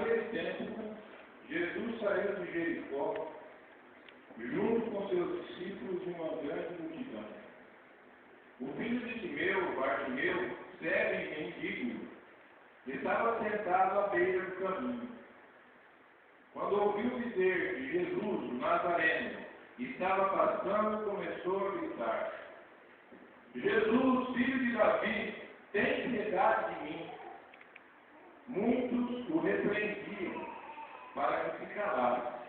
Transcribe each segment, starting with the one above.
Naquele tempo, Jesus saiu de Jericó, junto com seus discípulos e uma grande multidão. O filho de Timeu, Bartimeu, cego e mendigo, estava sentado à beira do caminho. Quando ouviu dizer que Jesus, o Nazareno, estava passando, começou a gritar: Jesus, filho de Davi, tem piedade de mim. Muitos o repreendiam para que se calasse.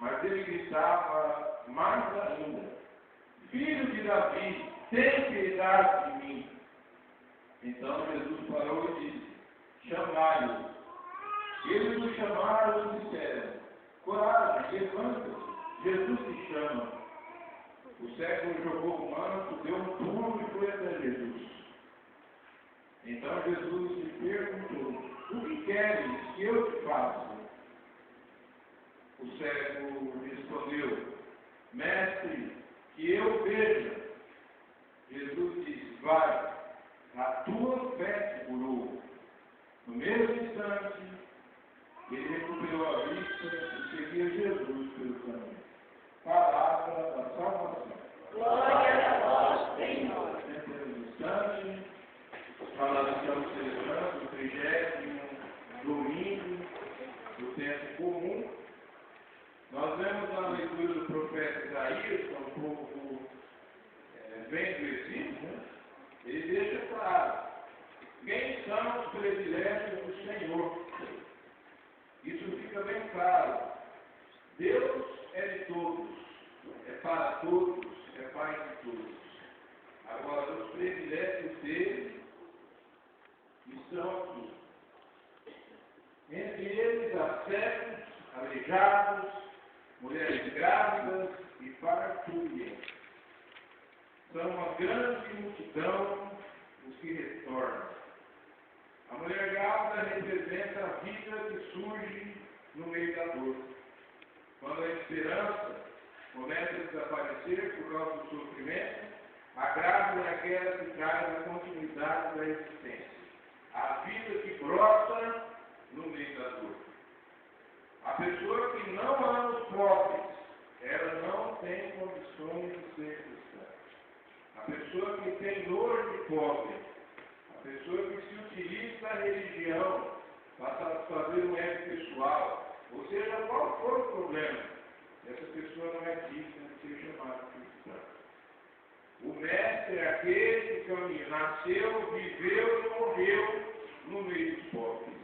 Mas ele gritava mais ainda: Filho de Davi, tem piedade de mim. Então Jesus parou e disse: Chamai-o. Eles o chamaram e disseram: Coragem, levanta-se, Jesus te chama. O cego jogou o manto, deu um pulo e foi até Jesus. Então Jesus lhe perguntou: O que queres que eu te faça? O cego respondeu: Mestre, que eu veja. Jesus disse: Vai, a tua fé te curou. No mesmo instante, ele recuperou a vista e seguia Jesus pelo caminho. Palavra da salvação. Glória a vós, Senhor. Sempre no instante, nós estamos celebrando o 30º domingo do tempo comum. Nós vemos na leitura do profeta Isaías, que é um pouco vem do exílio, né? Ele deixa claro quem são os prediletos do Senhor. Isso fica bem claro. Deus é de todos, é para todos, é pai de todos. Agora, os prediletos dele estão aqui. Entre eles, há cegos, aleijados, mulheres grávidas e parturientes. São uma grande multidão os que retornam. A mulher grávida representa a vida que surge no meio da dor. Quando a esperança começa a desaparecer por causa do sofrimento, a grávida é aquela que traz a continuidade da existência. A vida que brota no meio da dor. A pessoa que não ama os pobres, ela não tem condições de ser cristã. A pessoa que tem nojo de pobre, a pessoa que se utiliza da religião para satisfazer um ego pessoal, ou seja, qual for o problema, essa pessoa não é digna de ser chamada cristã. O mestre é aquele que nasceu, viveu e morreu no meio dos pobres.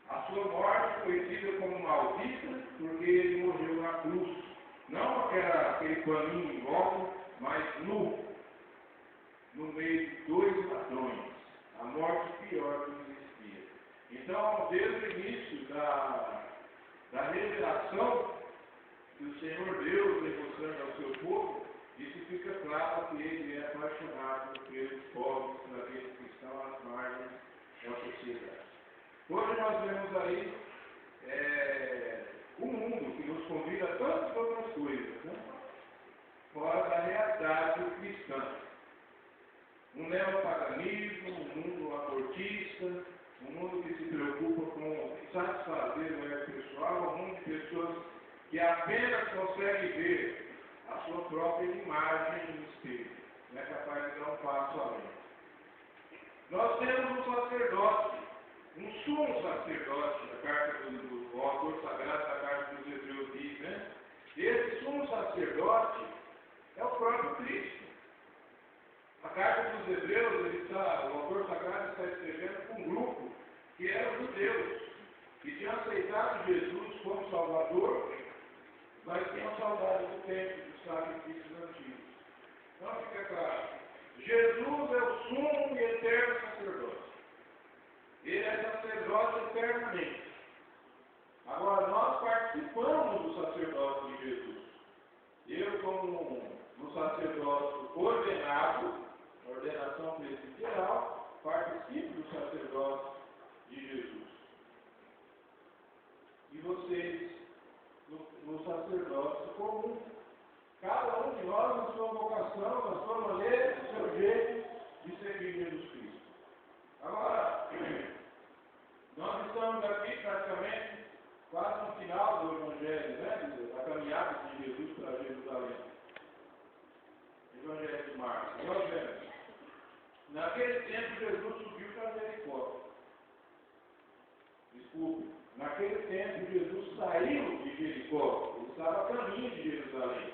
A sua morte foi tida como maldita porque ele morreu na cruz. Não aquele paninho em volta, mas nu, no meio de dois ladrões. A morte pior que existia. Então, desde o início da revelação que o Senhor Deus demonstrando ao seu povo, isso fica claro que ele é apaixonado pelos pobres, por aqueles que estão às margens da sociedade. Hoje nós vemos aí o mundo que nos convida a tantas outras coisas, né? Fora da realidade cristã. Um neopaganismo, um mundo abortista, um mundo que se preocupa com satisfazer o ego pessoal, um mundo de pessoas que apenas conseguem ver a sua própria imagem no espelho, não é capaz de dar um passo além. Nós temos um sacerdote, um sumo sacerdote, da carta do autor sagrado da carta dos Hebreus diz, né? Esse sumo sacerdote é o próprio Cristo. A carta dos Hebreus, o autor sagrado está escrevendo com um grupo que eram judeus, que tinham aceitado Jesus como Salvador, mas tinham saudade do templo, dos sacrifícios antigos. Então fica claro, Jesus é o sumo e eterno sacerdote. Ele é sacerdote eternamente. Agora, nós participamos do sacerdócio de Jesus. Eu, como um sacerdócio ordenado, ordenação presbiteral, participo do sacerdócio de Jesus. E vocês, no sacerdócio comum, cada um de nós na sua vocação, na sua maneira, no seu jeito de servir Jesus Cristo. Agora, nós estamos aqui naquele tempo Jesus subiu para Jericó. Desculpe, naquele tempo Jesus saiu de Jericó, ele estava a caminho de Jerusalém.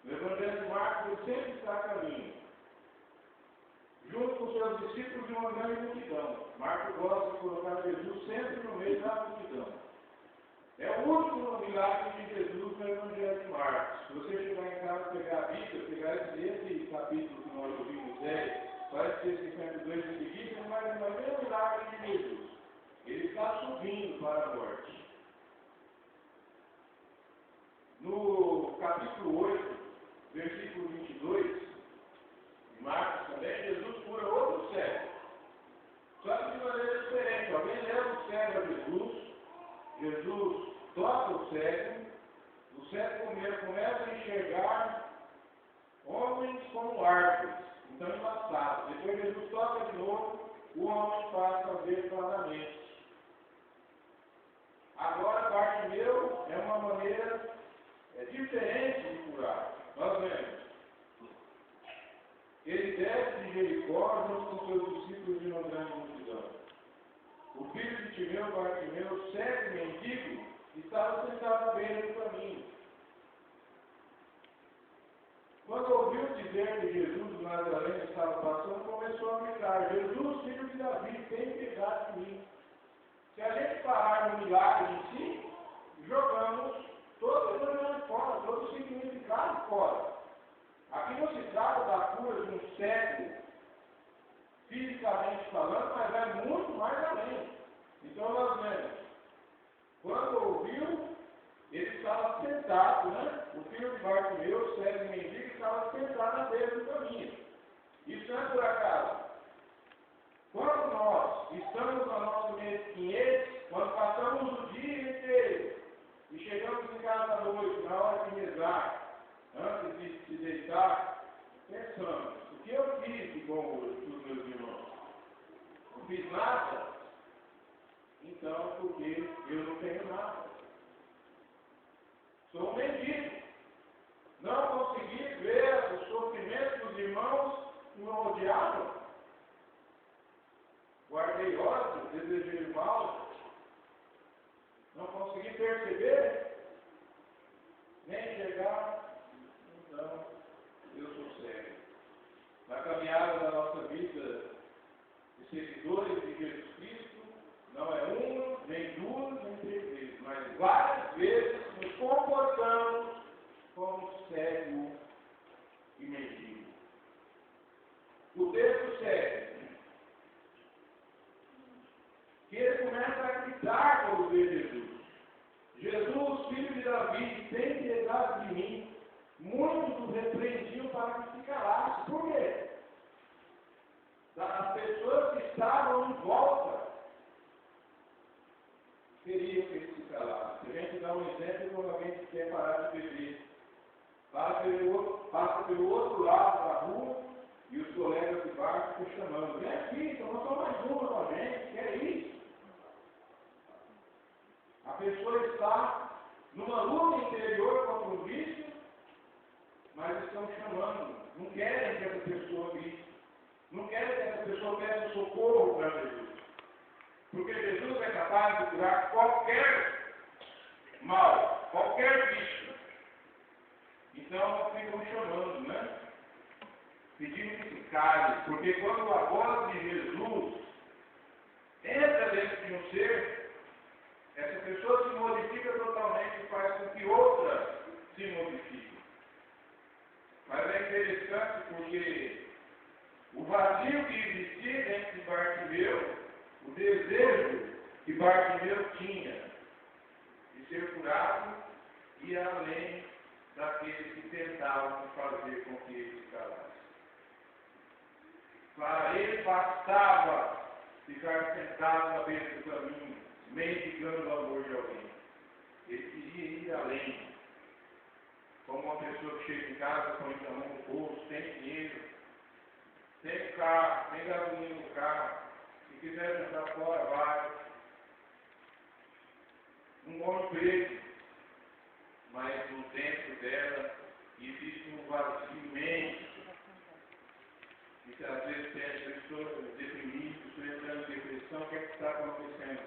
No Evangelho de Marcos ele sempre está a caminho. Junto com seus discípulos e uma grande multidão. Marcos gosta de colocar Jesus sempre no meio da multidão. É o último milagre de Jesus no Evangelho de Marcos. Se você chegar em casa e pegar a Bíblia, pegar esse capítulo que nós ouvimos 10, vai ser 52 em seguida, mas não vai ver o milagre de Jesus. Ele está subindo para a morte. No capítulo 8, versículo 22, de Marcos também, Jesus cura outro cego. Só que de maneira diferente. Alguém leva o cego a Jesus, Jesus toca o cego começa a enxergar homens como árvores, então embaçados. Depois Jesus toca de novo, o homem passa a ver claramente. Agora, Bartimeu é uma maneira diferente de curar. Nós vemos. Ele desce de Jericó junto com seus discípulos de uma grande multidão. O filho de Timeu, Bartimeu, cego e mendigo, estava sentado à beira do caminho. Quando ouviu dizer que Jesus de Nazaré estava passando, começou a gritar: Jesus, filho de Davi, tem piedade de mim. Se a gente parar no milagre em si, jogamos todo o evangelho fora, todo o significado fora. Aqui não se trata da cura de um cego, fisicamente falando, mas vai muito mais além. Então nós vemos, quando ouviu, ele estava sentado, né? O filho de Bartimeu, cego e mendigo, estava sentado à beira do caminho. Isso não é por acaso. Quando nós estamos na nossa mesquinhez, quando passamos o dia inteiro e chegamos em casa à noite, na hora de rezar, antes de se deitar, pensamos: o que eu fiz de bom hoje para os meus irmãos? Não fiz nada? Então, porque eu não tenho nada. Sou um mendigo. Não consegui ver o sofrimento dos irmãos que me odiavam. Guardei ódio, desejei mal. Não consegui perceber, nem chegar. Então, eu sou cego. Na caminhada da nossa vida de seguidores de Jesus Cristo, não é uma, nem duas, nem três vezes, mas várias vezes nos comportamos como cego e mendigo. O texto segue que ele começa a gritar quando vê Jesus. Jesus, filho de Davi, tem piedade de mim. Muitos o repreendiam para que se calasse. Por quê? As pessoas que estavam em volta queriam que ele se calasse. Se a gente dá um exemplo, quando alguém quer parar de beber, passa pelo outro lado da rua e os colegas de bar ficam chamando: vem aqui, toma só mais uma com a gente, que é isso? A pessoa está numa luta interior contra o vício, mas estão chamando, não querem que essa pessoa grite, não querem que essa pessoa peça socorro para Jesus. Porque Jesus é capaz de curar qualquer mal, qualquer vício. Então ficam chamando, né? Pedindo que se cale, porque quando a voz de Jesus entra dentro de um ser, essa pessoa se modifica totalmente e faz com que outra se modifique. Mas é interessante porque o vazio que existia dentro de Bartimeu, o desejo que Bartimeu tinha de ser curado, ia além daqueles que tentavam fazer com que ele se calasse. Para ele bastava ficar sentado à beira do caminho, mendigando o amor de alguém. Ele queria ir além. Como uma pessoa que chega em casa, põe a mão no bolso, tem dinheiro, tem carro, tem gasolina no carro, se quiser jantar fora, vai. Um bom emprego, mas no dentro dela existe um vazio imenso. E que às vezes pensa: eu acontecendo.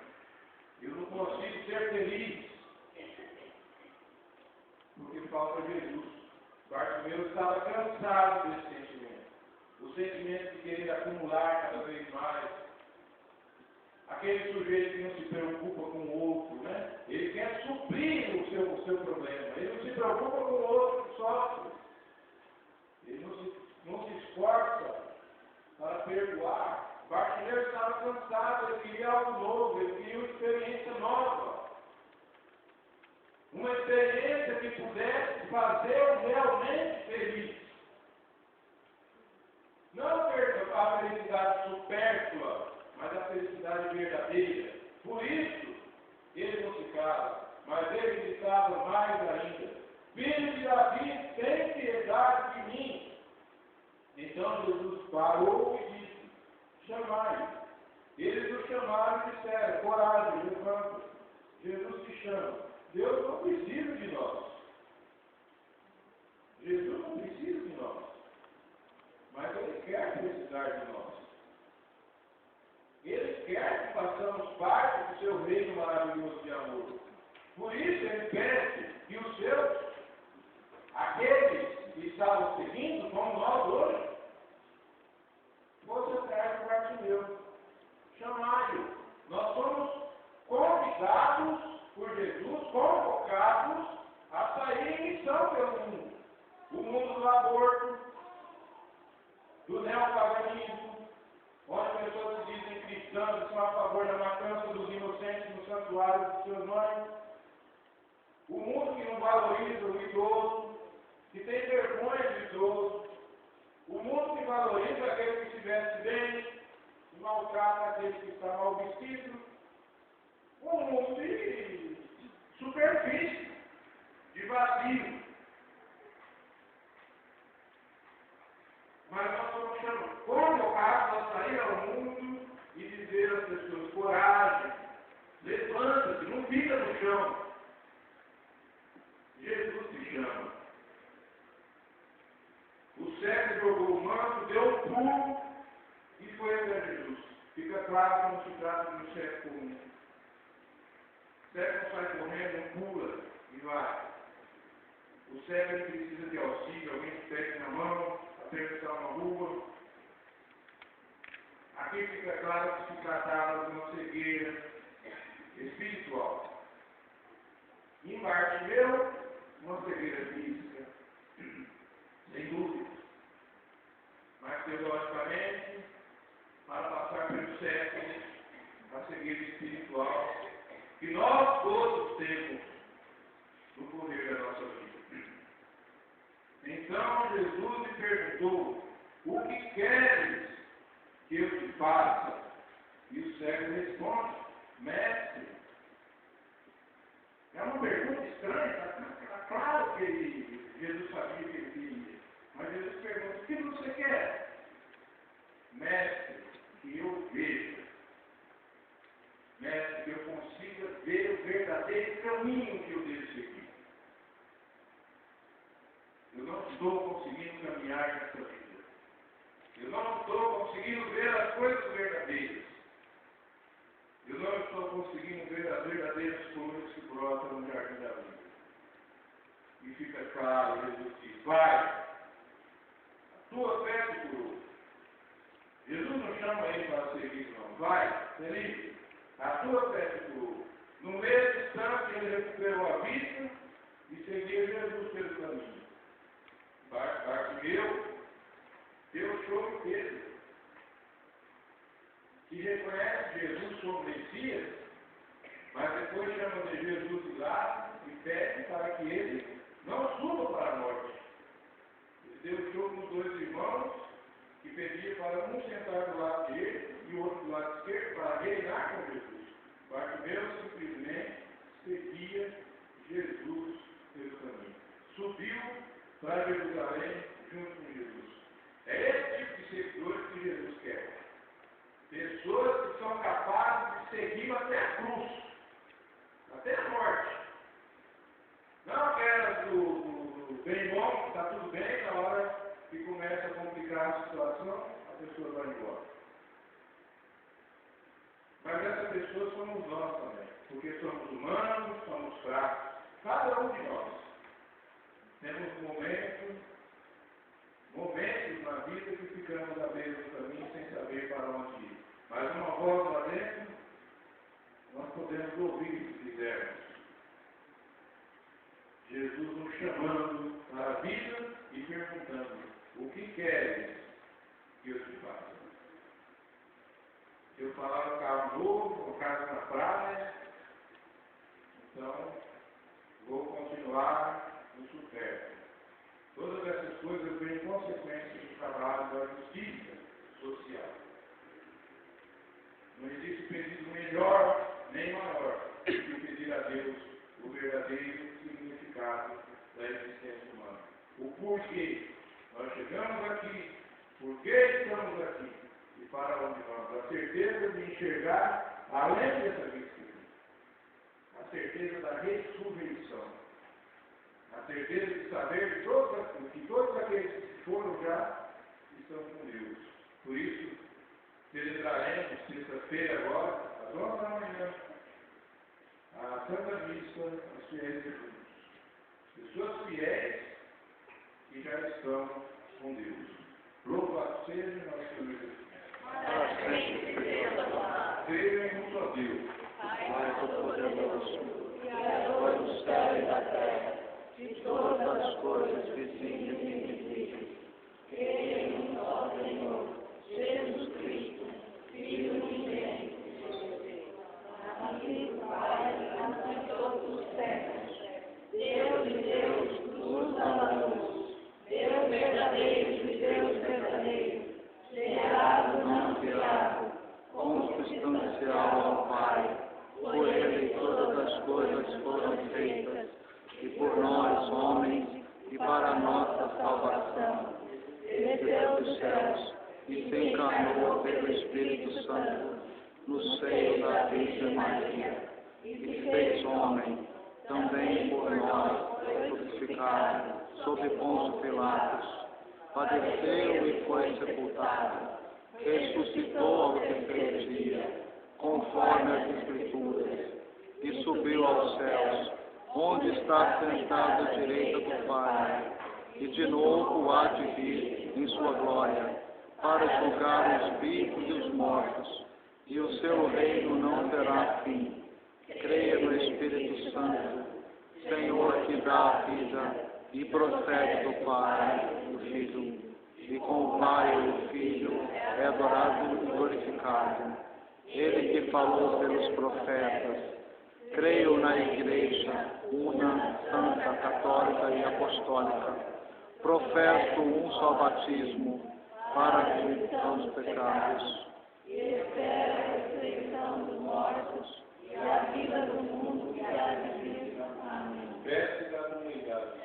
Eu não consigo ser feliz, porque falta Jesus. Bartimeu estava cansado desse sentimento. O sentimento de querer acumular cada vez mais. Aquele sujeito que não se preocupa com o outro, né? Ele quer suprir o seu problema. Ele não se preocupa com o outro que sofre. Ele não se esforça para perdoar. Bartimeu estava cansado, ele queria algo novo, ele queria uma experiência nova. Uma experiência que pudesse fazê-lo realmente feliz. Não a felicidade supérflua, mas a felicidade verdadeira. Por isso, ele não se cala, mas ele gritava mais ainda: Filho de Davi, tem piedade de mim. Então Jesus parou e disse: Chamai. Eles o chamaram e disseram: Coragem, levanta. Jesus te chama. Deus não precisa de nós. Jesus não precisa de nós. Mas Ele quer precisar de nós. Ele quer que façamos parte do seu reino maravilhoso de amor. Por isso Ele pede que os seus, aqueles que estavam seguindo, como nós hoje, fosse atrás do Bartimeu. Chamai-o. Nós somos convidados por Jesus, convocados a sair em missão pelo mundo. O mundo do aborto, do neopaganismo, onde pessoas se dizem cristãs e são a favor da matança dos inocentes no santuário dos seus nomes. O mundo que não valoriza o idoso, que tem vergonha do idoso. O mundo que valoriza aquele que se veste bem, e maltrata aquele que está mal vestido. Um mundo de superfície, de vazio. Mas nós somos convocados a sair ao mundo e dizer às pessoas: coragem, levanta-se, não fica no chão. Jesus te chama. O cego jogou o manto, deu um pulo e foi até Jesus. Fica claro que não se trata de um cego comum. O cego não sai correndo, não pula e vai. O cego ele precisa de auxílio, alguém que pegue na mão, atravessar uma rua. Aqui fica claro que se tratava de uma cegueira espiritual. Em Bartimeu, uma cegueira física, sem dúvida. Mas teologicamente, para passar pelo século, a cegueira espiritual, que nós todos temos no correr da nossa vida. Então Jesus lhe perguntou: o que queres que eu te faça? E o cego responde: Mestre. É uma pergunta estranha, está claro que Jesus sabia que ele queria. Mas Jesus pergunta: o que você quer? Mestre, que eu veja. Mestre, que eu consiga ver o verdadeiro caminho que eu devo seguir. Eu não estou conseguindo caminhar nessa vida. Eu não estou conseguindo ver as coisas verdadeiras. Eu não estou conseguindo ver as verdadeiras flores que brotam no jardim da vida. E fica claro, Jesus diz: vai, a tua fé te curou. Jesus não chama ele para seguir, não. Vai, Felipe, a tua fé te curou. No mesmo instante ele recuperou a vista e seguia Jesus pelo caminho. Bartimeu deu show em Pedro, que reconhece Jesus como Messias, mas depois chama de Jesus de lado e pede para que ele não suba para a morte. Ele deu show nos dois irmãos, que pedia para um sentar do lado direito e o outro do lado esquerdo para reinar com Jesus. Bartimeu simplesmente seguia Jesus pelo caminho. Subiu para Jerusalém junto com Jesus. É esse tipo de seguidores que Jesus quer. Pessoas que são capazes de seguir até a cruz, até a morte. Não aquelas do bem bom, que está tudo bem, na hora que começa a complicar a situação, a pessoa vai embora. Mas essa pessoa somos nós também. Porque somos humanos, somos fracos. Cada um de nós. Temos momentos na vida que ficamos à beira do caminho sem saber para onde ir. Mas uma voz lá dentro, nós podemos ouvir se quisermos. Jesus nos chamando para a vida e perguntando: o que queres que eu te faça? Se eu falar um carro novo, uma casa na praia, então vou continuar no supérfluo. Todas essas coisas vêm consequências do trabalho da justiça social. Não existe pedido melhor nem maior do que pedir a Deus o verdadeiro significado da existência humana. O porquê nós chegamos aqui, por que estamos aqui e para onde vamos. A certeza de enxergar além dessa vida. A certeza da ressurreição. A certeza de saber que todos aqueles que foram já estão com Deus. Por isso, celebraremos sexta-feira agora, às 11 da manhã, a Santa Missa aos fiéis de Jesus. Pessoas fiéis que já estão com Deus. Louvado seja nosso Senhor Jesus. Creio em um só Deus. Pai Todo-Poderoso, Criador do céu e da terra, de todas as coisas visíveis e invisíveis. Creio em um só Senhor, Jesus Cristo, Filho unigênito de Deus, nascido do Pai antes de todos os séculos, Deus de Deus, luz da luz, Deus verdadeiro de Deus verdadeiro, gerado não criado, consubstancial ao Pai, por Ele todas as coisas foram feitas, e por nós, homens, e para a nossa salvação, desceu dos céus e se encarnou pelo Espírito Santo no seio da Virgem Maria, e se fez homem, também por nós foi crucificado, sob Pôncio Pilatos, padeceu e foi sepultado, ressuscitou ao terceiro dia, conforme as Escrituras, e subiu aos céus, onde está sentado à direita do Pai, e de novo há de vir em sua glória, para julgar os vivos e os mortos, e o seu reino não terá fim. Creia no Espírito Santo, Senhor que dá a vida e procede do Pai e do Filho, e com o Pai e o Filho é adorado e glorificado. Ele que falou pelos profetas. Creio na Igreja, una, santa, católica e apostólica. Professo um só batismo, para a remissão dos pecados. E espero a ressurreição dos mortos e a vida do mundo que há de vir. Amém. Mestre da comunidade,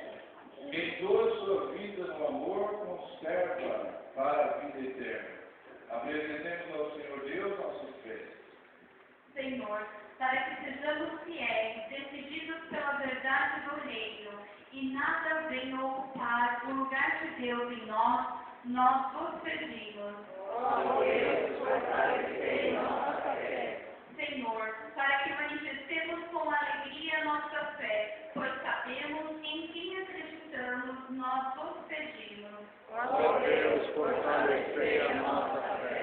quem toda sua vida no amor conserva para a vida eterna. Apresentemos ao Senhor Deus nossos pés. Senhor, para que sejamos fiéis, decididos pela verdade do reino, e nada venha ocupar o lugar de Deus em nós vos pedimos. Ó Deus, fortalecei nossa fé. Senhor, para que manifestemos com alegria nossa fé, pois sabemos em quem acreditamos, nós vos pedimos. Ó Deus, fortalecei a nossa fé.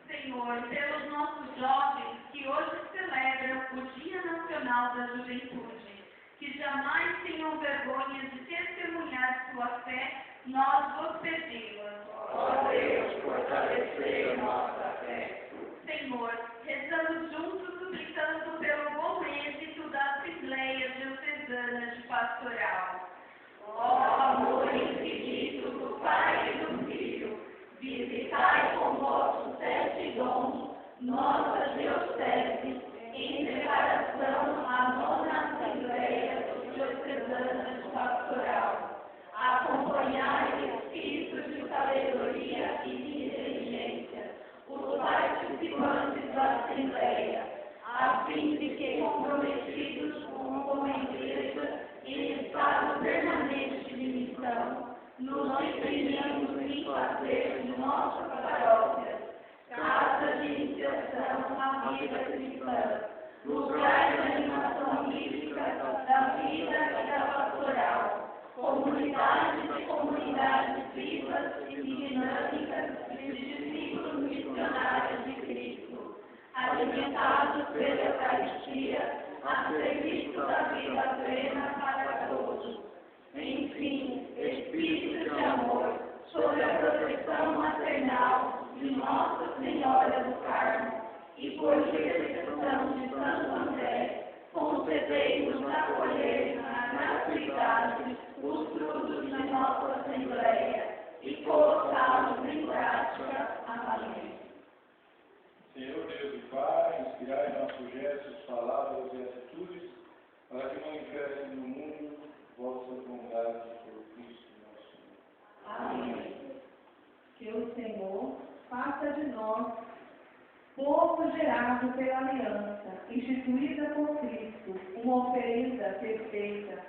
Senhor, pelos nossos jovens que hoje celebram o Dia Nacional da Juventude, que jamais tenham vergonha de testemunhar sua fé, nós vos pedimos. Ó Deus, fortalecei a nossa fé. Senhor, rezamos juntos suplicando pelo bom êxito da Assembleia Diocesana de Pastoral. Ó amor infinito do Pai e do Filho, visitai com vossos 7 dons nossa diocese, em preparação à 9ª Assembleia Diocesana de Pastoral. Acompanhai espírito de sabedoria e de inteligência os participantes da Assembleia, a fim de que, comprometidos como igreja em estado permanente de missão, nos empenhamos em fazer de nossa paróquia casa de iniciação à vida cristã, lugar de animação mística da vida e da pastoral, comunidade de comunidades vivas e dinâmicas de discípulos missionários de Cristo, alimentados pela Eucaristia, a serviço da vida plena para todos. Enfim, Espírito de amor, sob a proteção maternal de Nossa Senhora do Carmo e por intercessão de Santo André, concedei-nos acolher na gratuidade os frutos de nossa Assembleia e colocá-los em prática. Amém. Senhor Deus e Pai, inspirai nossos gestos, palavras e atitudes, para que manifestem no mundo vossa bondade por Cristo nosso Senhor. Amém. Que o Senhor faça de nós povo gerado pela aliança, instituída por Cristo, uma oferenda perfeita.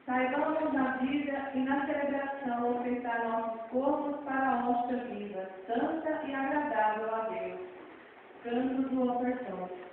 Saibamos na vida e na celebração ofertar nossos corpos para a hóstia viva, santa e agradável a Deus. Canto do ofertório.